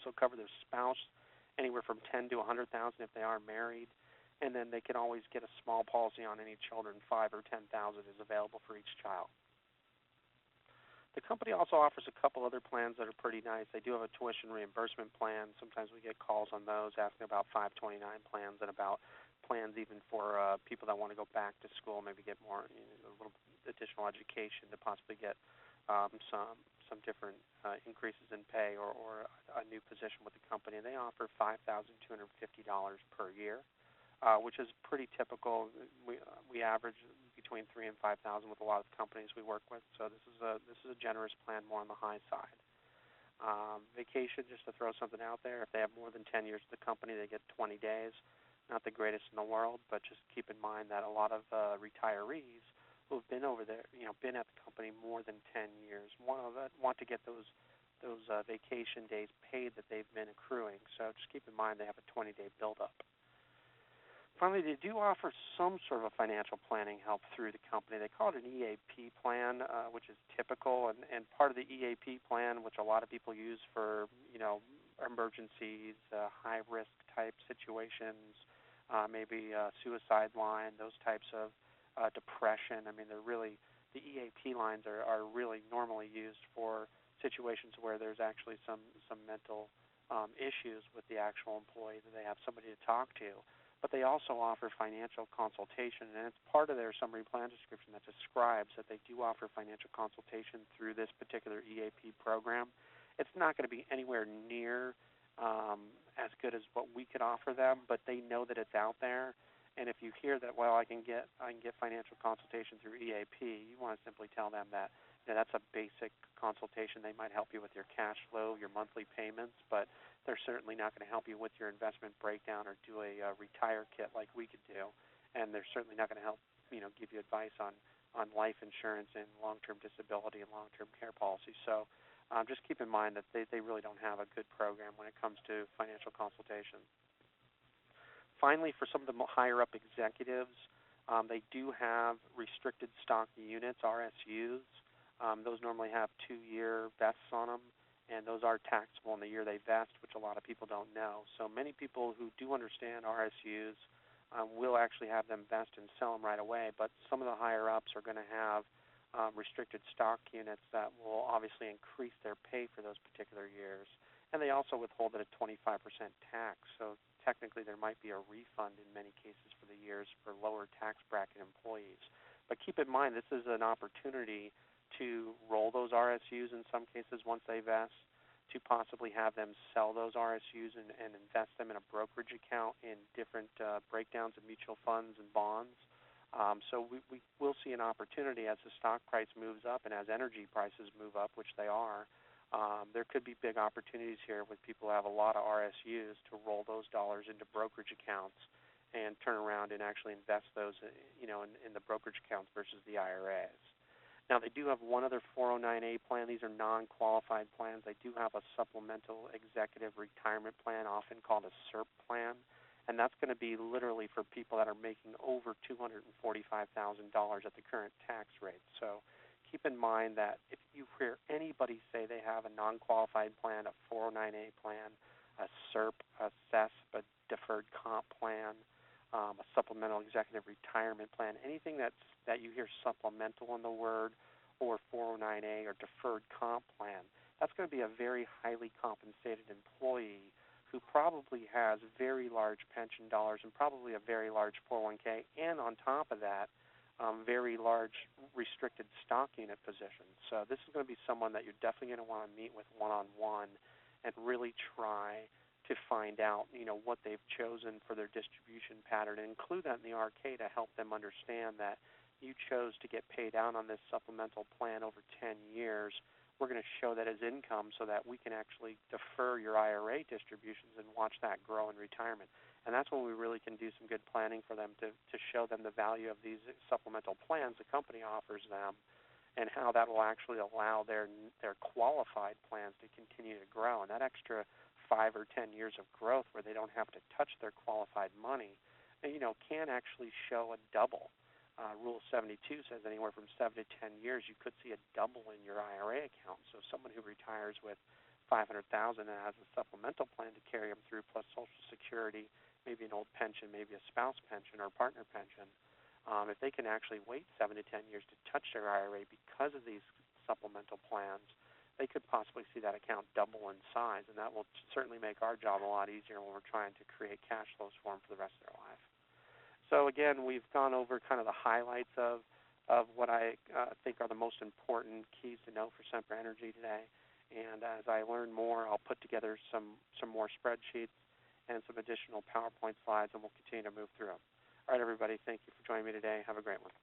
also cover their spouse anywhere from $10,000 to $100,000 if they are married, and then they can always get a small policy on any children. $5,000 or $10,000 is available for each child. The company also offers a couple other plans that are pretty nice. They do have a tuition reimbursement plan. Sometimes we get calls on those asking about 529 plans and about plans even for people that want to go back to school, maybe get more, a little additional education to possibly get some different increases in pay or a new position with the company. They offer $5,250 per year, which is pretty typical. We average between $3,000 and $5,000 with a lot of companies we work with. So this is a generous plan, more on the high side. Vacation, just to throw something out there, if they have more than 10 years with the company, they get 20 days. Not the greatest in the world, but just keep in mind that a lot of retirees who have been over there, been at the company more than 10 years, want to get those vacation days paid that they've been accruing. So just keep in mind they have a 20-day buildup. Finally, they do offer some sort of financial planning help through the company. They call it an EAP plan, which is typical, and part of the EAP plan, which a lot of people use for, emergencies, high-risk type situations, maybe suicide line, those types of depression. I mean, the EAP lines are really normally used for situations where there's actually some mental issues with the actual employee, that they have somebody to talk to. But they also offer financial consultation, and it's part of their summary plan description that describes that they do offer financial consultation through this particular EAP program. It's not going to be anywhere near as good as what we could offer them, but they know that it's out there. And if you hear that, well, I can get financial consultation through EAP, you want to simply tell them that that's a basic consultation. They might help you with your cash flow, your monthly payments, but they're certainly not going to help you with your investment breakdown or do a retire kit like we could do. And they're certainly not going to help, give you advice on life insurance and long-term disability and long-term care policies. So just keep in mind that they really don't have a good program when it comes to financial consultation. Finally, for some of the higher-up executives, they do have restricted stock units, RSUs. Those normally have 2-year vests on them, and those are taxable in the year they vest, which a lot of people don't know. So many people who do understand RSUs will actually have them vest and sell them right away, but some of the higher-ups are going to have restricted stock units that will obviously increase their pay for those particular years. And they also withhold it at 25% tax, so technically there might be a refund in many cases for the years for lower tax bracket employees. But keep in mind, this is an opportunity to roll those RSUs in some cases once they vest, to possibly have them sell those RSUs and invest them in a brokerage account in different breakdowns of mutual funds and bonds. So we will see an opportunity as the stock price moves up and as energy prices move up, which they are. There could be big opportunities here with people who have a lot of RSUs to roll those dollars into brokerage accounts and turn around and actually invest those, in the brokerage accounts versus the IRAs. Now, they do have one other 409A plan. These are non-qualified plans. They do have a supplemental executive retirement plan, often called a SERP plan, and that's going to be literally for people that are making over $245,000 at the current tax rate. So keep in mind that if you hear anybody say they have a non-qualified plan, a 409A plan, a SERP, a CESP, a deferred comp plan, a supplemental executive retirement plan, anything that you hear supplemental in the word, or 409A or deferred comp plan, that's going to be a very highly compensated employee who probably has very large pension dollars and probably a very large 401K, and on top of that, very large restricted stock unit positions. So this is going to be someone that you're definitely going to want to meet with one-on-one and really try to find out, what they've chosen for their distribution pattern, and include that in the RK to help them understand that you chose to get paid out on this supplemental plan over 10 years. We're going to show that as income so that we can actually defer your IRA distributions and watch that grow in retirement. And that's when we really can do some good planning for them to show them the value of these supplemental plans the company offers them, and how that will actually allow their qualified plans to continue to grow. And that extra 5 or 10 years of growth where they don't have to touch their qualified money, can actually show a double. Rule 72 says anywhere from 7 to 10 years you could see a double in your IRA account. So someone who retires with $500,000 and has a supplemental plan to carry them through, plus Social Security, maybe an old pension, maybe a spouse pension or partner pension. If they can actually wait 7 to 10 years to touch their IRA because of these supplemental plans, they could possibly see that account double in size, and that will certainly make our job a lot easier when we're trying to create cash flows for them for the rest of their life. So again, we've gone over kind of the highlights of what I think are the most important keys to know for Sempra Energy today. And as I learn more, I'll put together some more spreadsheets and some additional PowerPoint slides, and we'll continue to move through them. All right, everybody, thank you for joining me today. Have a great one.